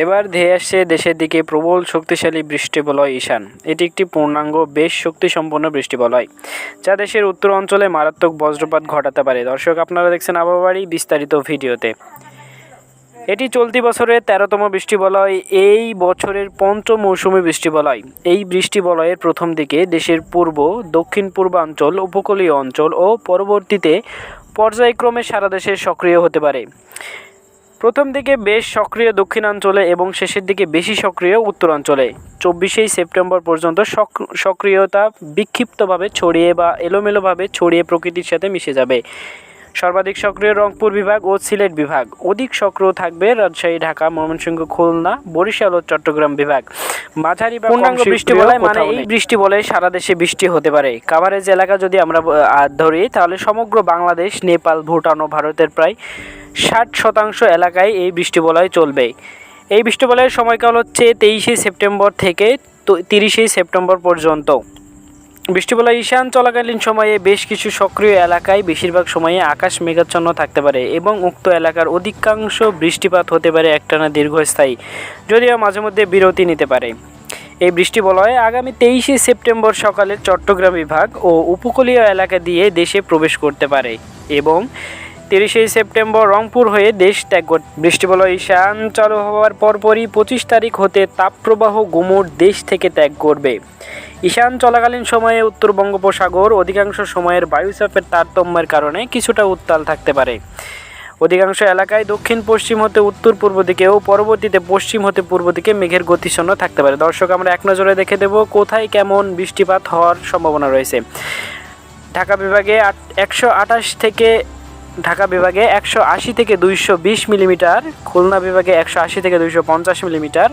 এবার ধেয়ে আসছে দেশের দিকে প্রবল শক্তিশালী বৃষ্টিবলয় ঈশান। এটি একটি পূর্ণাঙ্গ বেশ শক্তিসম্পন্ন বৃষ্টিবলয়, যা দেশের উত্তর অঞ্চলে মারাত্মক বজ্রপাত ঘটাতে পারে। দর্শক, আপনারা দেখছেন আবহাওয়ারই বিস্তারিত ভিডিওতে। এটি চলতি বছরের 13তম বৃষ্টিবলয়, এই বছরের পঞ্চম মৌসুমী বৃষ্টিবলয়। এই বৃষ্টিবলয়ের প্রথম দিকে দেশের পূর্ব, দক্ষিণ পূর্বাঞ্চল, উপকূলীয় অঞ্চল ও পরবর্তীতে পর্যায়ক্রমে সারা দেশে সক্রিয় হতে পারে। প্রথম দিকে বেশ সক্রিয় দক্ষিণাঞ্চলে এবং শেষের দিকে বেশি সক্রিয় উত্তরাঞ্চলে। 24 সেপ্টেম্বর পর্যন্ত সক্রিয়তা বিক্ষিপ্তভাবে ছড়িয়ে বা এলোমেলোভাবে ছড়িয়ে প্রকৃতির সাথে মিশে যাবে। সর্বাধিক সক্রিয় রংপুর বিভাগ ও সিলেট বিভাগ। অধিক সক্রিয় থাকবে রাজশাহী, ঢাকা, ময়মনসিংহ, খুলনা, বরিশাল ও চট্টগ্রাম বিভাগ। মাঝারি বা পূর্ণাঙ্গ বৃষ্টিবলয় মানে এই বৃষ্টিবলয়ে সারা দেশে বৃষ্টি হতে পারে। কাভারেজ এলাকা যদি আমরা ধরি, তাহলে সমগ্র বাংলাদেশ, নেপাল, ভুটান ও ভারতের প্রায় 60% এলাকায় এই বৃষ্টিবলয় চলবে। এই বৃষ্টিবলয়ের সময়কাল হচ্ছে 23 সেপ্টেম্বর থেকে 30 সেপ্টেম্বর পর্যন্ত। বৃষ্টিবলয় ঈশান চলাকালীন সময়ে বেশ কিছু সক্রিয় এলাকায় বেশিরভাগ সময়ে আকাশ মেঘাচ্ছন্ন থাকতে পারে এবং উক্ত এলাকার অধিকাংশ বৃষ্টিপাত হতে পারে একটানা দীর্ঘস্থায়ী, যদিও মাঝে মধ্যে বিরতি নিতে পারে। এই বৃষ্টিবলয় আগামী 23 সেপ্টেম্বর সকালে চট্টগ্রাম বিভাগ ও উপকূলীয় এলাকা দিয়ে দেশে প্রবেশ করতে পারে এবং 30 সেপ্টেম্বর রংপুর হয়ে দেশ ত্যাগ করবে। বৃষ্টিবলয় ঈশান চালু হওয়ার পরপরই 25 তারিখ হতে তাপপ্রবাহ গুমুট দেশ থেকে ত্যাগ করবে। ঈশান চলাকালীন সময়ে উত্তর বঙ্গোপসাগর অধিকাংশ সময়ের বায়ুচাপের তারতম্যের কারণে কিছুটা উত্তাল থাকতে পারে। অধিকাংশ এলাকায় দক্ষিণ পশ্চিম হতে উত্তর পূর্ব দিকে ও পরবর্তীতে পশ্চিম হতে পূর্ব দিকে মেঘের গতিশূন্য থাকতে পারে। দর্শক, আমরা এক নজরে দেখে দেব কোথায় কেমন বৃষ্টিপাত হওয়ার সম্ভাবনা রয়েছে। ঢাকা বিভাগে 180 থেকে 220 মিলিমিটার, খুলনা বিভাগে 180 থেকে 250 মিলিমিটার,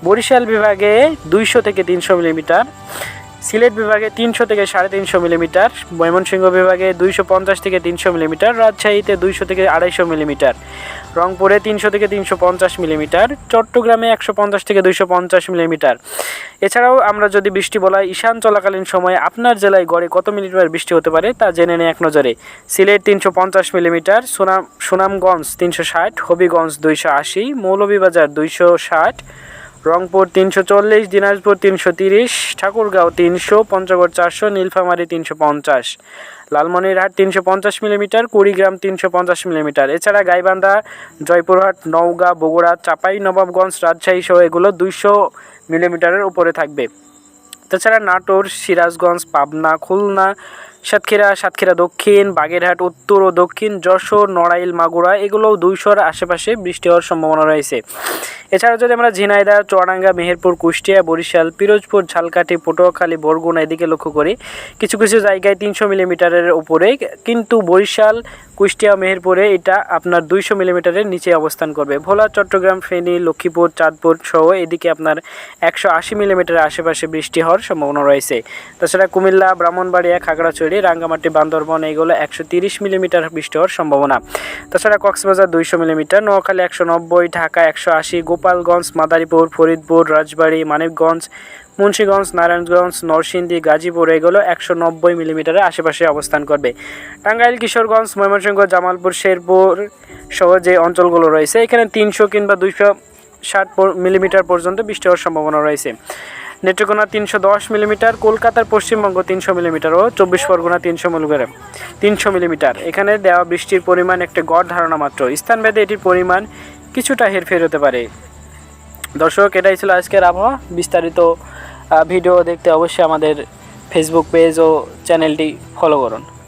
বরিশাল বিভাগে 200 থেকে 300 মিলিমিটার, সিলেট বিভাগে 300 থেকে 350 মিলিমিটার, ময়মনসিংহ বিভাগে 250 থেকে 300 মিলিমিটার, রাজশাহীতে 200 থেকে 250 মিলিমিটার, রংপুরে 300 থেকে 350 মিলিমিটার, চট্টগ্রামে 150 থেকে 250 মিলিমিটার। এছাড়াও আমরা যদি বৃষ্টিবলয় ঈশান চলাকালীন সময়ে আপনার জেলায় গড়ে কত মিলিমিটার বৃষ্টি হতে পারে তা জেনে নিই এক নজরে। Sylhet 350 millimetre, Sunamganj 360, Habiganj 280, Moulvibazar 260, Rangpur 340, Dinajpur 330, Thakurgaon 300, Panchagarh 400, Nilphamari 350, Lalmonirhat 350 millimetre, Kurigram 350 millimetre. এছাড়া গাইবান্ধা, জয়পুরহাট, নওগাঁ, বগুড়া, চাঁপাইনবাবগঞ্জ, রাজশাহী সহ এগুলো 200 মিলিমিটারের উপরে থাকবে। তাছাড়া নাটোর, সিরাজগঞ্জ, পাবনা, খুলনা, সাতক্ষীরা দক্ষিণ, বাগেরহাট উত্তর ও দক্ষিণ, যশোর, নড়াইল, মাগুরা এগুলো 200-র আশেপাশে বৃষ্টি হওয়ার সম্ভাবনা রয়েছে। এছাড়া যদি আমরা ঝিনাইদহ, চুয়াডাঙ্গা, মেহেরপুর, কুষ্টিয়া, বরিশাল, পিরোজপুর, ঝালকাঠি, পটুয়াখালী, বরগুনা এদিকে লক্ষ্য করি, কিছু কিছু জায়গায় 300 মিলিমিটারের উপরে, কিন্তু বরিশাল, কুষ্টিয়া, মেহেরপুরে এটা আপনার 200 মিলিমিটারের নিচে অবস্থান করবে। ভোলা, চট্টগ্রাম, ফেনী, লক্ষ্মীপুর, চাঁদপুর সহ এদিকে আপনার 180 মিলিমিটারের আশেপাশে বৃষ্টি হওয়ার সম্ভাবনা রয়েছে। তাছাড়া কুমিল্লা, ব্রাহ্মণবাড়িয়া, খাগড়াছড়ি, রাঙ্গামাটি, বান্দরবান এগুলো 130 মিলিমিটার বৃষ্টি হওয়ার সম্ভাবনা। তাছাড়া কক্সবাজার 200 মিলিমিটার, নোয়াখালী 190, ঢাকা 180, গোপালগঞ্জ, মাদারীপুর, ফরিদপুর, রাজবাড়ী, মানিকগঞ্জ, মুন্সিগঞ্জ, নারায়ণগঞ্জ, নরসিংদী, গাজীপুর এগুলো 190 মিলিমিটারের আশেপাশে অবস্থান করবে। টাঙ্গাইল, কিশোরগঞ্জ, ময়মনসিংহ, জামালপুর, শেরপুর সহ যে অঞ্চলগুলো রয়েছে এখানে 300 কিংবা 260 মিলিমিটার পর্যন্ত বৃষ্টি হওয়ার সম্ভাবনা রয়েছে। নেত্রকোনা 310 মিলিমিটার, কলকাতার পশ্চিমবঙ্গ 300 মিলিমিটার ও 24 পরগনা 300 মিলিমিটার। এখানে দেওয়া বৃষ্টির পরিমাণ একটা গড় ধারণা মাত্র, স্থানভেদে এটির পরিমাণ কিছুটা হেরফের হতে পারে। দর্শক, এটাই ছিল আজকের আবহাওয়া। বিস্তারিত ভিডিও দেখতে অবশ্যই আমাদের ফেসবুক পেজ ও চ্যানেলটি ফলো করুন।